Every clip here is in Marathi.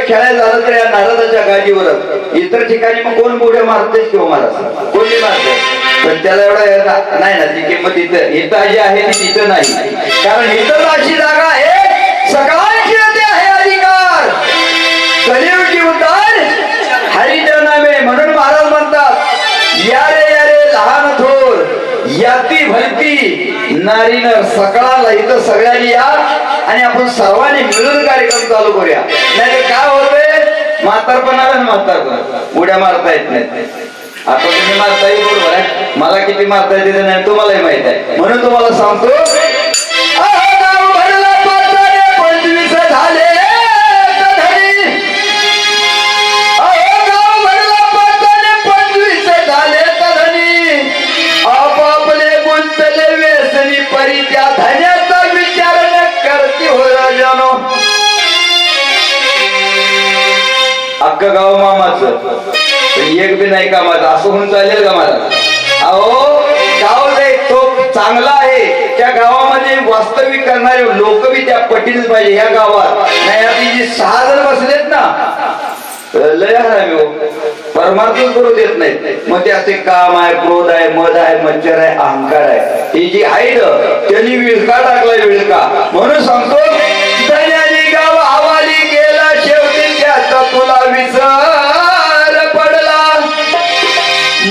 खेळायला झालं तर या नारदाच्या गाडीवरच. इतर ठिकाणी मग कोण बुड्या मारतेच किंवा महाराज कोणी मारते, पण त्याला एवढं नाही ना ती किंमत. इथं इथं जी आहे ती तिथं नाही, कारण इथं अशी जागा आहे सगळ्यांची आहे अधिकार. कलियुगी उतार हरीच्या नामे, म्हणून महाराज म्हणतात या रे लहान थोर याती भलती नारी नर सकळाला. इथं सगळ्यांनी या आणि आपण सर्वांनी मिळून कार्यक्रम चालू करूया. नाही काय होतंय, म्हातारपणाला म्हातारपण उड्या मारता येत नाहीत. आता तुम्ही मारता येईल बरोबर आहे, मला किती मारता येते नाही तुम्हालाही माहित आहे. म्हणून तुम्हाला सांगतो 25 झाले परी त्या धन्याचा विचार न करते हो राजानो. अख्खं गाव मामाचं एक बी नाही कामाचं, असं होऊन चालेल का मला? अहो गाव तो चांगला आहे, त्या गावामध्ये वास्तविक करणारे लोक बी त्या पटीनेच पाहिजे ह्या गावात. नाही आता जी 6 जण बसलेत ना लय हरामी हो, परमार्थच करू देत नाहीत. मग ते असे काम आहे, क्रोध आहे, मध आहे, मच्छर आहे, अहंकार आहे. ही जी आहे त्यांनी विळका टाकलाय विळका. म्हणून सांगतो धन्यानी गाव हवाली गेला, शेवटी त्याचा तुला विसर पडला.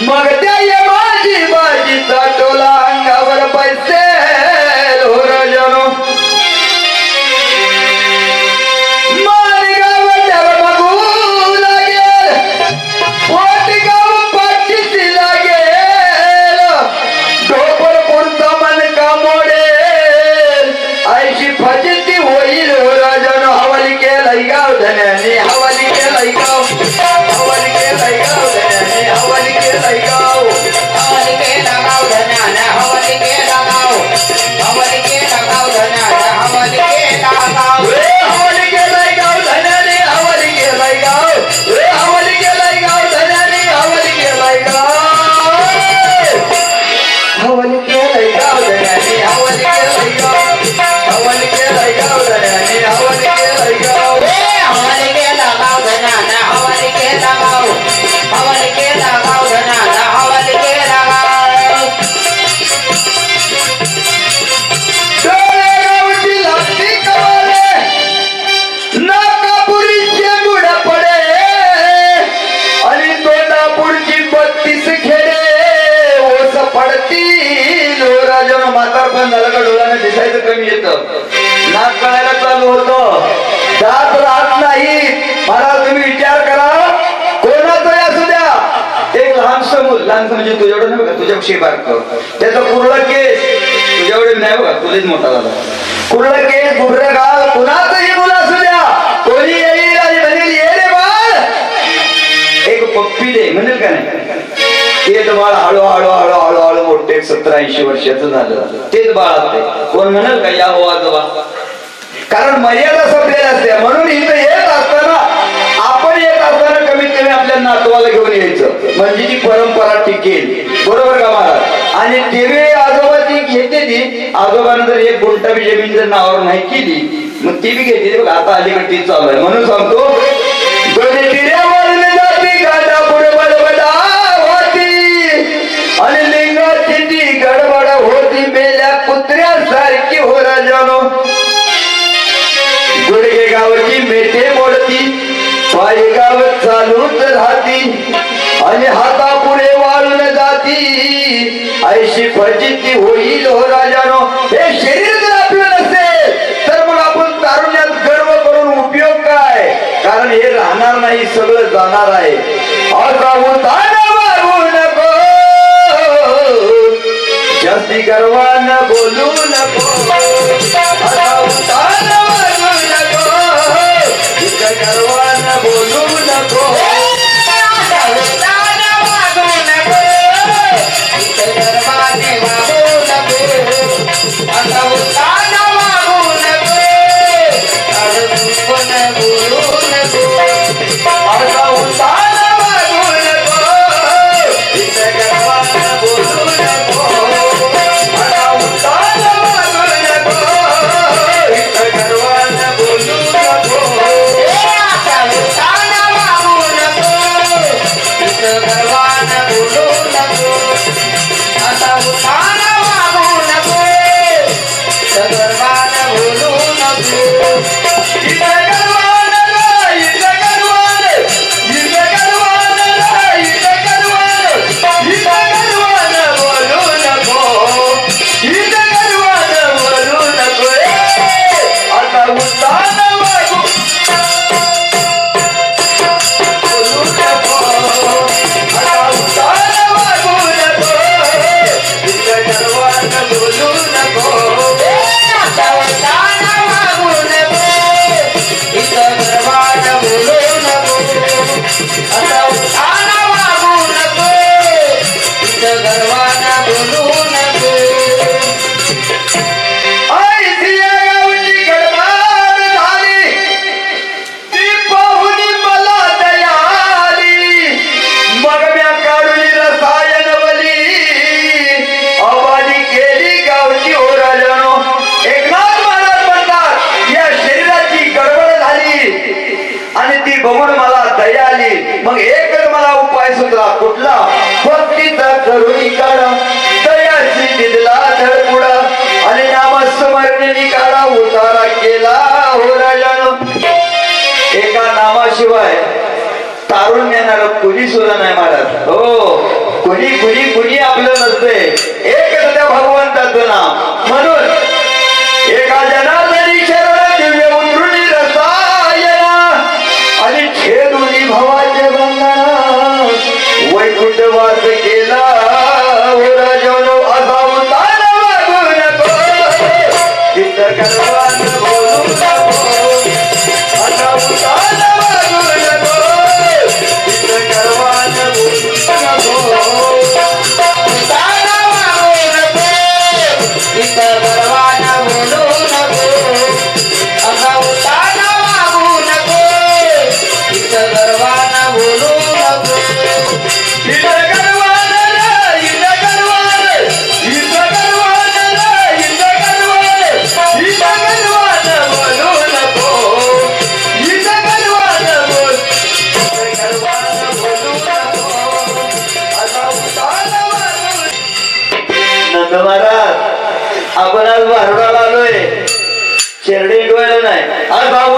मग त्या माझी बाजीचा टोला अंगावर पैसे हो राजानो. फजिती होईल हो राजानो. हवाली केलाय गाव धन्याने, हवाली केलाय गाव, हवाली केलाय गाव धन्याने, हवाली केलाय गाव, हवाली केला गाव धन्याने, हवाली केला गाव, हवाली केला गाव धन्याने, हवाली केला गाव, हवाली केलाय गाव धन्याने, हवाली केलाय गाव, हवाली केलाय गाव धन्याने, हवाली केलाय गाव, हवाली केलाय गाव धन्याने, हवाली केलाय गाव, हवाली केलाय गाव धन्याने, हवाली केलाय गाव, हवाली केला गाव धन्याने, हवाली केला गाव, हवाली केला गाव धन्याने, हवाली केला गाव. डोळे गावची लागती कवाले, नाकापुरीचे बुड पडे आणि तोंडापुरची 32 खेडे ओस पडतील हो राजानो. म्हातारपण झालं का डोळ्यानं दिसायचं कमी येतं, नाक कळायला चालू होतं, दात राहत नाही. महाराज तुम्ही विचार करा, कोणाचं असू द्या, एक लहानसं मूल, लहानसं म्हणजे तुझ्याकडे नाही बघा, तुझ्यापेक्षा बारकं, त्याचा कुरळा केस तुझ्याकडे नाही बघा, तुझेच मोठा झाला, कुरळा केस गुबरं गाल, कुणाचंही मुलं असू द्या, कोणी येईल आणि म्हणेल ये रे बाळ, एक पप्पी दे म्हणेल का नाही? तेच बाळ हळूहळू हळूहळू हळू मोठे 70-80 वर्षाचं झालं तेच बाळ असते. कोण म्हणाल का या हो आजोबा? कारण मर्यादा संपलेल्या असते. म्हणून इथं येत असताना, आपण येत असताना कमीत कमी आपल्या नातवाला घेऊन यायचं, म्हणजे ती परंपरा टिकेल. बरोबर का महाराज? आणि तेवे आजोबा ती घेते, ती आजोबानं जर 1 गुंठा बी जमीन जर नावावर नाही केली मग ती बी घेते बघा. आता अलीकडे ती चालू आहे. म्हणून सांगतो गाडा पुढे बडबडा होती आणि लिंगाची ती गडबड होती, मेल्या कुत्र्यासारखी हो राजानो. गुडगे गावची मेटे मोडती, पायी गाव चालूच राहती आणि हाता पुढे वाळून जाती, ऐशी फजिती होईल हो राजानो. हे शरीर जर आपलं नसेल तर मग आपण तारुण्यात गर्व करून उपयोग काय? कारण हे राहणार नाही, सगळं जाणार आहे. आता उताना मारू नको, जास्ती गर्वानं बोलू नको, आता उताना मारू नको, गर्वानं बोलू नको, गर्वाने वागू नको, आता उताना वागू नको, कोण बोलू नको, आता उताना मारू नको, गर्वानं बोलू नको, आता उताना मारू नको, गर्वानं बोलू नको. बघून मला दया आली. मग एकच मला उपाय सुचला. कुठला? भक्तीचा करुणी काढा, दयाची दिला धडपुडा आणि नामस्मरणीने काढा उतारा केला हो राजानं. एका नामाशिवाय तारून येणार कुणी सुद्धा नाही महाराज. हो, कुणी कुणी कुणी आपलं नसते, एकच त्या भगवंताचं नाम. म्हणून एका जनार्दनी शरण दिव्य उतरुणी रसायना आणि छेदुनी भवाचे बंधना वैकुंठवास केला हो राजानो. असा उतार वागू नको, चित्त करवान बोलू नको. असा उतार वागू नको, चित्त करवान बोलू नको. उतारा वागू नको, चित्त करवान बोलू नको. असा उतारा वागू नको, चित्त करवान बोलू नको. चित्त करवान रे, चित्त करवान, चित्त करवान रे, चित्त करवान, चित्त करवान बोलू नको. चित्त करवान बोल, चित्त करवान बोलू नको. असा उतार वागू. नंद महाराज, आपण आज वारुळाला आलोय, शेरडे डोळ्याला नाही. आज भाऊ